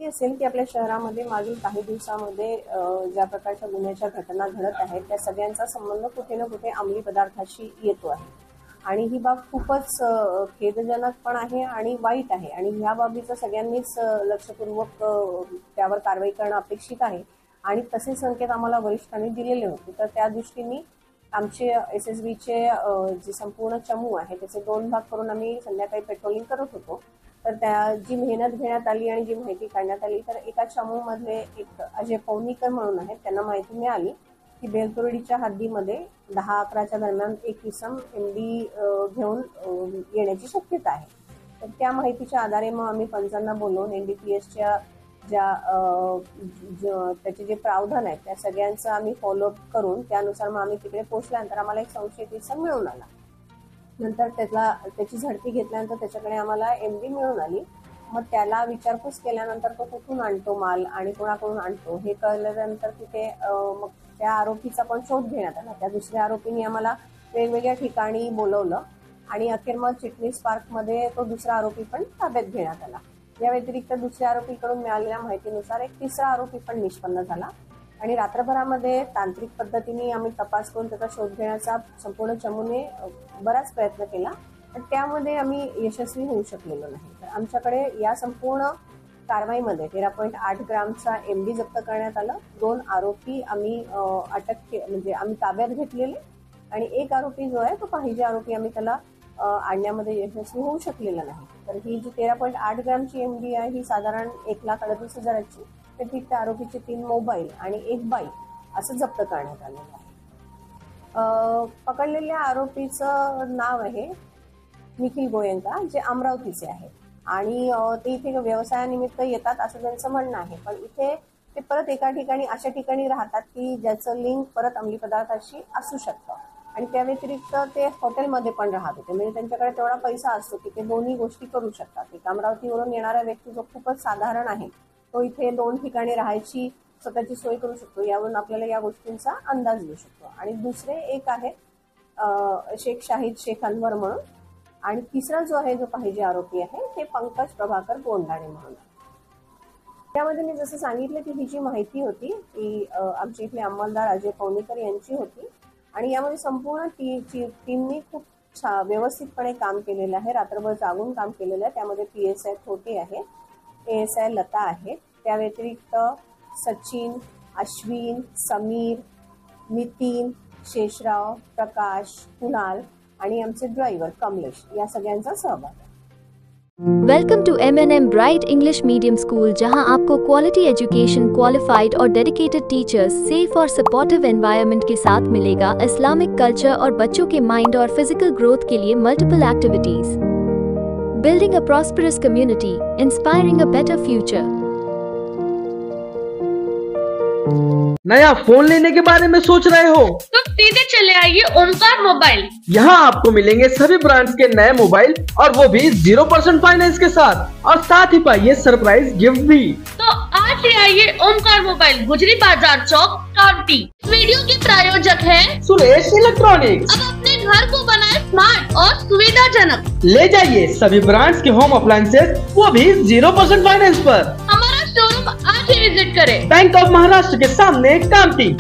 असेल की आपल्या शहरामध्ये मागील काही दिवसामध्ये ज्या प्रकारच्या गुन्ह्याच्या घटना घडत आहेत त्या सगळ्यांचा संबंध कुठे ना कुठे अंमली पदार्थाशी येतो आहे आणि ही बाब खूपच खेदजनक पण आहे आणि वाईट आहे आणि ह्या बाबीचं सगळ्यांनीच लक्षपूर्वक त्यावर कारवाई करणं अपेक्षित आहे आणि तसे संकेत आम्हाला वरिष्ठांनी दिलेले होते. तर त्या दृष्टीने आमचे SSBचे जे संपूर्ण चमू आहे त्याचे 2 भाग करून आम्ही संध्याकाळी पेट्रोलिंग करत होतो. तर त्या जी मेहनत घेण्यात आली आणि जी माहिती काढण्यात आली तर एका चमूमधले एक अजय पवनीकर म्हणून आहेत, त्यांना माहिती मिळाली की बेलतुर्डीच्या हद्दीमध्ये 10-11च्या दरम्यान एक इसम MD घेऊन येण्याची शक्यता आहे. तर त्या माहितीच्या आधारे मग आम्ही पंचांना बोलवून NDPSच्या ज्या त्याचे जे प्रावधान आहेत त्या सगळ्यांचं आम्ही फॉलोअप करून त्यानुसार मग आम्ही तिकडे पोहोचल्यानंतर आम्हाला एक संशयित इसम मिळून आला. नंतर त्याची झडती घेतल्यानंतर त्याच्याकडे आम्हाला MD मिळून आली. मग त्याला विचारपूस केल्यानंतर तो कुठून आणतो माल आणि कोणाकडून आणतो हे कळल्यानंतर तिथे मग त्या आरोपीचा पण शोध घेण्यात आला. त्या दुसऱ्या आरोपीने आम्हाला वेगवेगळ्या ठिकाणी बोलवलं आणि अखेर मग चिटणीस पार्कमध्ये तो दुसरा आरोपी पण ताब्यात घेण्यात आला. या व्यतिरिक्त दुसऱ्या आरोपीकडून मिळालेल्या माहितीनुसार एक तिसरा आरोपी पण निष्पन्न झाला आणि रात्रभरामध्ये तांत्रिक पद्धतीने आम्ही तपास करून त्याचा शोध घेण्याचा संपूर्ण चमूने बराच प्रयत्न केला पण त्यामध्ये आम्ही यशस्वी होऊ शकलेलो नाही. तर आमच्याकडे या संपूर्ण कारवाईमध्ये 13.8 ग्रामचा MD जप्त करण्यात आलं. 2 आरोपी आम्ही म्हणजे आम्ही ताब्यात घेतलेले आणि एक आरोपी जो आहे तो पाहिजे आरोपी आम्ही त्याला आणण्यामध्ये यशस्वी होऊ शकलेला नाही. तर ही जी 13.8 ग्रामची MD आहे ही साधारण 1,38,000ची. त्यातील त्या आरोपीचे 3 मोबाईल आणि 1 बाईक असं जप्त करण्यात आलेलं आहे. पकडलेल्या आरोपीचं नाव आहे निखिल गोयंका, जे अमरावतीचे आहे आणि ते इथे व्यवसायानिमित्त येतात असं त्यांचं म्हणणं आहे. पण इथे ते परत एका ठिकाणी अशा ठिकाणी राहतात की ज्याचं लिंक परत अंमली पदार्थाशी असू शकतं आणि त्या व्यतिरिक्त ते हॉटेलमध्ये पण राहत होते. म्हणजे त्यांच्याकडे तेवढा पैसा असतो की ते दोन्ही गोष्टी करू शकतात. एक अमरावतीवरून येणारा व्यक्ती जो खूपच साधारण आहे तो इथे 2 ठिकाणी राहायची स्वतःची सोय करू शकतो. यावरून आपल्याला या गोष्टींचा अंदाज येऊ शकतो. आणि दुसरे एक आहे शेख शाहिद शेख अनवर म्हणून आणि तिसरा जो आहे जो पाहिजे आरोपी आहे ते पंकज प्रभाकर गोंडाणे म्हणून. त्यामध्ये मी जसं सांगितलं की ही जी माहिती होती ती आमच्या इथले अंमलदार अजय पवनीकर यांची होती आणि यामध्ये संपूर्ण टीमनी खूप व्यवस्थितपणे काम केलेलं आहे. रात्रभर जागून काम केलेलं आहे. त्यामध्ये PSI थोटे आहे, ASI लता आहे, त्या व्यतिरिक्त सचिन, अश्विन, समीर, नितीन, शेषराव, प्रकाश, कुणाल आणि आमचे ड्रायव्हर कमलेश या सगळ्यांचा सहभाग आहे. Welcome to M&M bright English medium school, जहां आपको क्वालिटी एजुकेशन, क्वालिफाइड और डेडिकेटेड टीचर्स, सेफ और सपोर्टिव एनवायरनमेंट के साथ मिलेगा इस्लामिक कल्चर और बच्चों के माइंड और फिजिकल ग्रोथ के लिए multiple activities. Building a prosperous community, inspiring a better future. नया फोन लेने के बारे में सोच रहे हो तो सीधे चले आइए ओमकार मोबाइल. यहाँ आपको मिलेंगे सभी ब्रांड्स के नए मोबाइल और वो भी 0% फाइनेंस के साथ और साथ ही पाइए सरप्राइज गिफ्ट भी. तो आज ही आइए ओमकार मोबाइल, गुजरी बाजार चौक, कांटी. वीडियो के प्रायोजक हैं सुरेश इलेक्ट्रॉनिक्स. अब अपने घर को बनाए स्मार्ट और सुविधाजनक. ले जाइए सभी ब्रांड्स के होम अप्लायंसेस, वो भी 0% फाइनेंस पर. हमारा शोरूम आज ही विजिट करें. बैंक ऑफ महाराष्ट्र के सामने कांटी.